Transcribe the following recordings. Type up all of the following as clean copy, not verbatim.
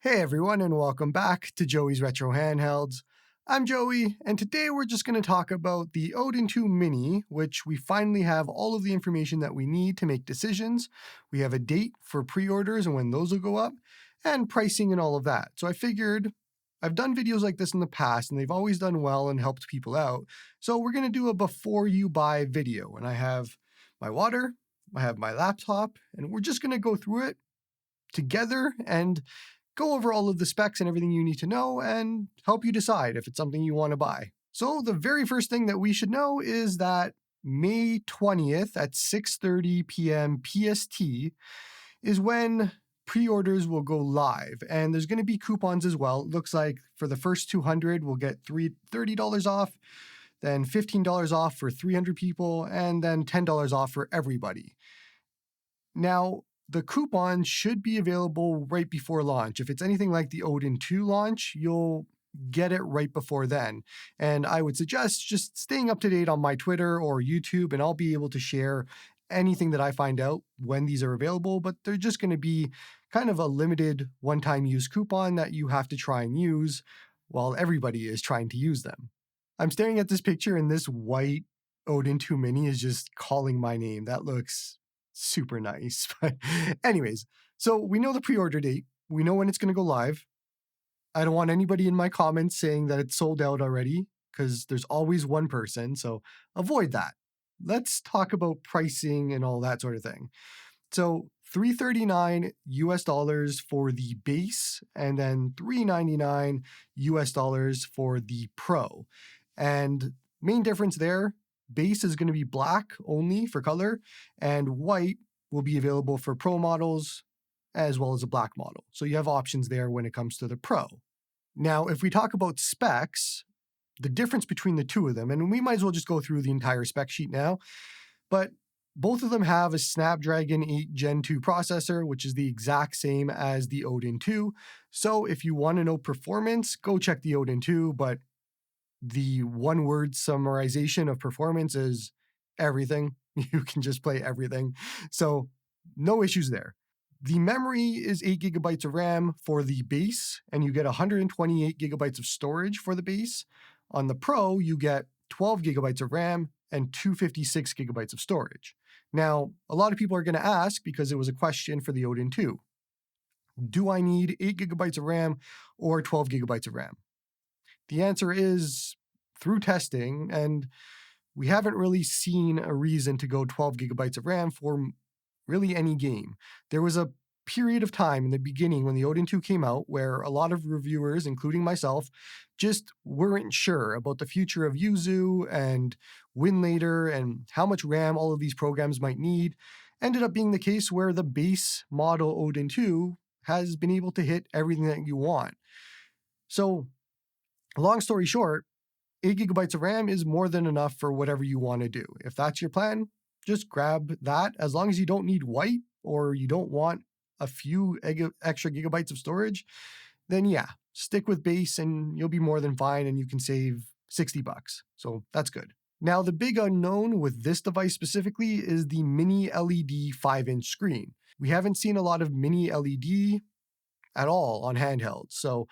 Hey everyone, and welcome back to Joey's Retro Handhelds. I'm Joey, and today we're just going to talk about the Odin 2 Mini, which we finally have all of the information that we need to make decisions. We have a date for pre-orders and when those will go up, and pricing and all of that. So I figured I've done videos like this in the past, and they've always done well and helped people out. So we're going to do a before you buy video, and I have my water, I have my laptop, and we're just going to go through it together and go over all of the specs and everything you need to know and help you decide if it's something you want to buy. So the very first thing that we should know is that May 20th at 6:30 p.m. PST is when pre-orders will go live, and there's going to be coupons as well. It looks like for the first 200 we'll get $30 off, then $15 off for 300 people, and then $10 off for everybody. Now, the coupon should be available right before launch. If it's anything like the Odin 2 launch, you'll get it right before then. And I would suggest just staying up to date on my Twitter or YouTube, and I'll be able to share anything that I find out when these are available, but they're just going to be kind of a limited one-time use coupon that you have to try and use while everybody is trying to use them. I'm staring at this picture, and this white Odin 2 Mini is just calling my name. That looks super nice. But anyways, so we know the pre-order date. We know when it's going to go live. I don't want anybody in my comments saying that it's sold out already, because there's always one person, so avoid that. Let's talk about pricing and all that sort of thing. So $339 US for the base, and then $399 US for the Pro. And main difference there, base is going to be black only for color, and white will be available for Pro models as well as a black model. So you have options there when it comes to the Pro. Now, if we talk about specs, the difference between the two of them, and we might as well just go through the entire spec sheet now, but both of them have a Snapdragon 8 Gen 2 processor, which is the exact same as the Odin 2. So if you want to know performance, go check the Odin 2, but the one-word summarization of performance is everything. You can just play everything. So no issues there. The memory is 8 gigabytes of RAM for the base, and you get 128 gigabytes of storage for the base. On the Pro, you get 12 gigabytes of RAM and 256 gigabytes of storage. Now, a lot of people are going to ask, because it was a question for the Odin 2, do I need 8 gigabytes of RAM or 12 gigabytes of RAM? The answer is through testing, and we haven't really seen a reason to go 12 gigabytes of RAM for really any game. There was a period of time in the beginning when the Odin 2 came out where a lot of reviewers, including myself, just weren't sure about the future of Yuzu and Winlator and how much RAM all of these programs might need. Ended up being the case where the base model Odin 2 has been able to hit everything that you want. So, long story short, 8 gigabytes of RAM is more than enough for whatever you want to do. If that's your plan, just grab that. As long as you don't need white or you don't want a few extra gigabytes of storage, then yeah, stick with base and you'll be more than fine, and you can save $60. So that's good. Now, the big unknown with this device specifically is the mini LED 5-inch screen. We haven't seen a lot of mini LED at all on handhelds. So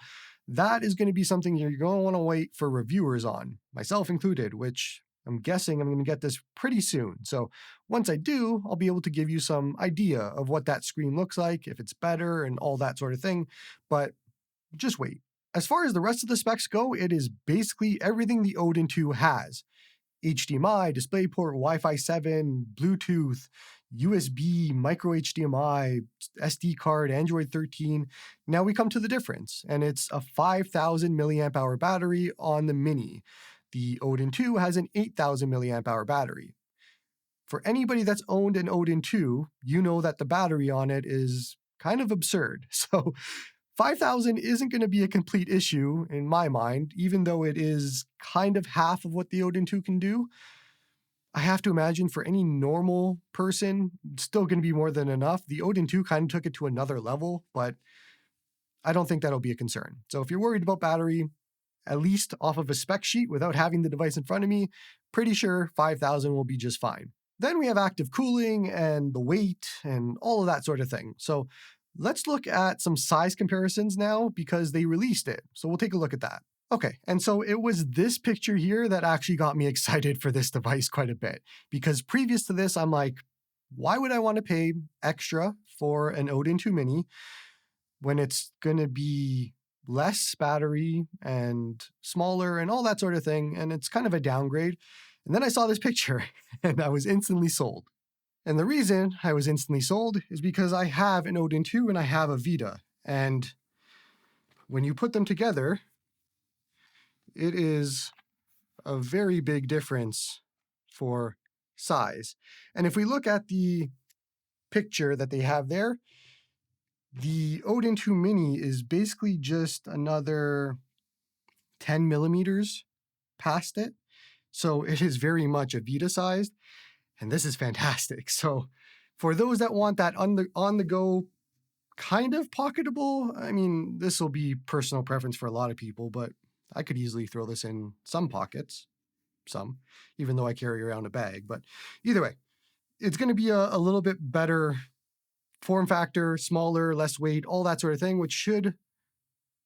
that is going to be something you're going to want to wait for reviewers on, myself included, which I'm guessing I'm going to get this pretty soon. So once I do, I'll be able to give you some idea of what that screen looks like, if it's better and all that sort of thing, but just wait. As far as the rest of the specs go, it is basically everything the Odin 2 has. HDMI, DisplayPort, Wi-Fi 7, Bluetooth, USB, micro HDMI, SD card, Android 13. Now we come to the difference, and it's a 5,000 milliamp hour battery on the Mini. The Odin 2 has an 8,000 milliamp hour battery. For anybody that's owned an Odin 2, you know that the battery on it is kind of absurd. So 5,000 isn't going to be a complete issue in my mind, even though it is kind of half of what the Odin 2 can do. I have to imagine for any normal person, it's still going to be more than enough. The Odin 2 kind of took it to another level, but I don't think that'll be a concern. So if you're worried about battery, at least off of a spec sheet without having the device in front of me, pretty sure 5,000 will be just fine. Then we have active cooling and the weight and all of that sort of thing. So Let's look at some size comparisons now because they released it. So we'll take a look at that. Okay, and so it was this picture here that actually got me excited for this device quite a bit, because previous to this, I'm like, why would I want to pay extra for an Odin 2 Mini when it's going to be less battery and smaller and all that sort of thing, and it's kind of a downgrade? And then I saw this picture and I was instantly sold. And the reason I was instantly sold is because I have an Odin 2 and I have a Vita. And when you put them together, it is a very big difference for size. And if we look at the picture that they have there, the Odin 2 Mini is basically just another 10 millimeters past it. So it is very much a Vita sized, and this is fantastic. So for those that want that on the go kind of pocketable, I mean, this will be personal preference for a lot of people, but I could easily throw this in some pockets, even though I carry around a bag. But either way, it's going to be a little bit better form factor, smaller, less weight, all that sort of thing, which should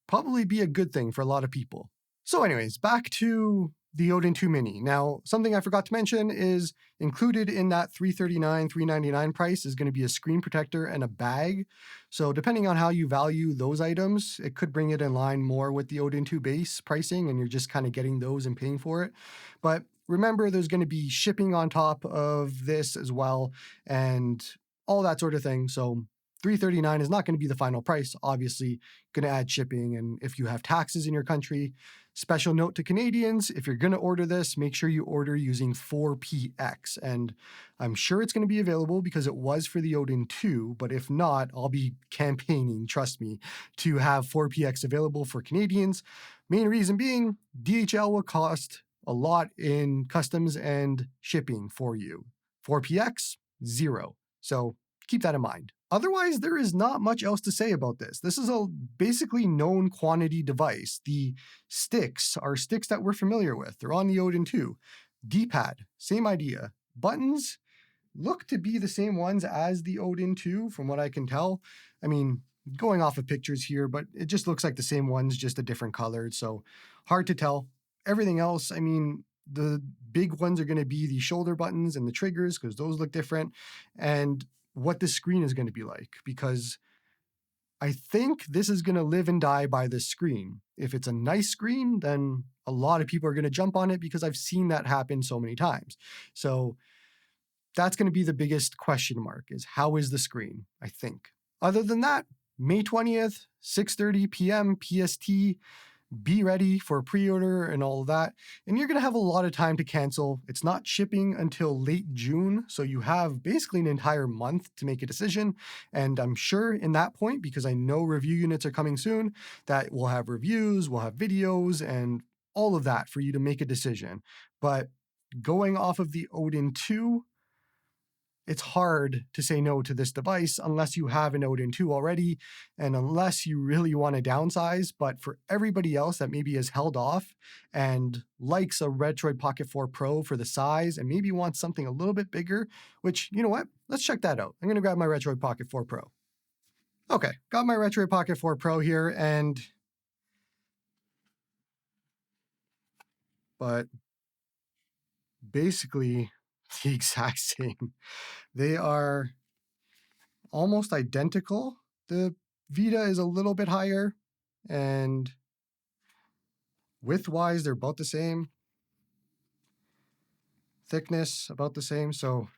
probably be a good thing for a lot of people. So anyways, back to the Odin 2 Mini. Now, something I forgot to mention is included in that $339, $399 price is going to be a screen protector and a bag. So depending on how you value those items, it could bring it in line more with the Odin 2 base pricing, and you're just kind of getting those and paying for it. But remember, there's going to be shipping on top of this as well, and all that sort of thing. So $339 is not going to be the final price, obviously going to add shipping. And if you have taxes in your country, special note to Canadians, if you're going to order this, make sure you order using 4PX. And I'm sure it's going to be available because it was for the Odin 2, but if not, I'll be campaigning, trust me, to have 4PX available for Canadians. Main reason being, DHL will cost a lot in customs and shipping for you. 4PX, zero. So keep that in mind. Otherwise, there is not much else to say about this. This is a basically known quantity device. The sticks are sticks that we're familiar with. They're on the Odin 2. D-pad, same idea. Buttons look to be the same ones as the Odin 2, from what I can tell. I mean, going off of pictures here, but it just looks like the same ones, just a different color. So hard to tell. Everything else, I mean, the big ones are going to be the shoulder buttons and the triggers because those look different. And what this screen is going to be like, because I think this is going to live and die by this screen. If it's a nice screen, then a lot of people are going to jump on it because I've seen that happen so many times. So that's going to be the biggest question mark, is how is the screen, I think. Other than that, May 20th, 6:30 p.m. PST, be ready for pre-order and all of that. And you're going to have a lot of time to cancel. It's not shipping until late June, so you have basically an entire month to make a decision. And I'm sure in that point, because I know review units are coming soon, that we'll have reviews, we'll have videos, and all of that for you to make a decision. But going off of the Odin 2, it's hard to say no to this device unless you have an Odin 2 already and unless you really want to downsize. But for everybody else that maybe has held off and likes a Retroid Pocket 4 Pro for the size and maybe wants something a little bit bigger, which, you know what? Let's check that out. I'm going to grab my Retroid Pocket 4 Pro. Okay, got my Retroid Pocket 4 Pro here, but basically the exact same. They are almost identical. The Vita is a little bit higher, and width-wise, they're about the same. Thickness, about the same. So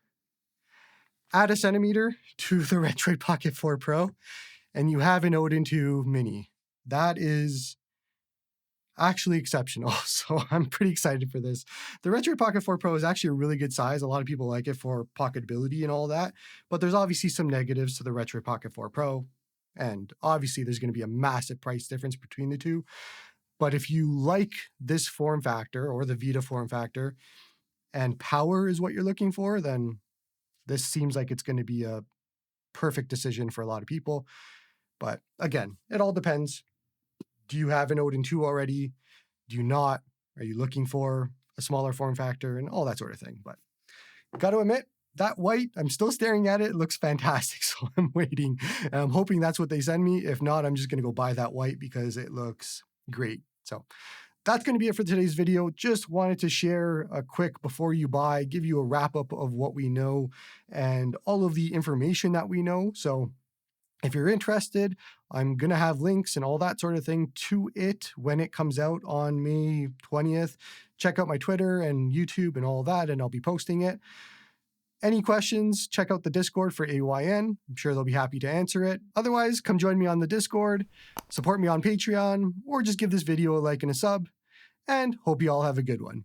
add a centimeter to the Retroid Pocket 4 Pro, and you have an Odin 2 Mini. That is actually exceptional. So I'm pretty excited for this. The Retroid Pocket 4 Pro is actually a really good size. A lot of people like it for pocketability and all that, but there's obviously some negatives to the Retroid Pocket 4 Pro. And obviously there's going to be a massive price difference between the two. But if you like this form factor or the Vita form factor and power is what you're looking for, then this seems like it's going to be a perfect decision for a lot of people. But again, it all depends. Do you have an Odin 2 already? Do you not? Are you looking for a smaller form factor and all that sort of thing? But got to admit, that white, I'm still staring at it. It looks fantastic. So I'm waiting. And I'm hoping that's what they send me. If not, I'm just going to go buy that white because it looks great. So that's going to be it for today's video. Just wanted to share a quick before you buy, give you a wrap up of what we know and all of the information that we know. So if you're interested, I'm going to have links and all that sort of thing to it when it comes out on May 20th. Check out my Twitter and YouTube and all that, and I'll be posting it. Any questions, check out the Discord for AYN. I'm sure they'll be happy to answer it. Otherwise, come join me on the Discord, support me on Patreon, or just give this video a like and a sub, and hope you all have a good one.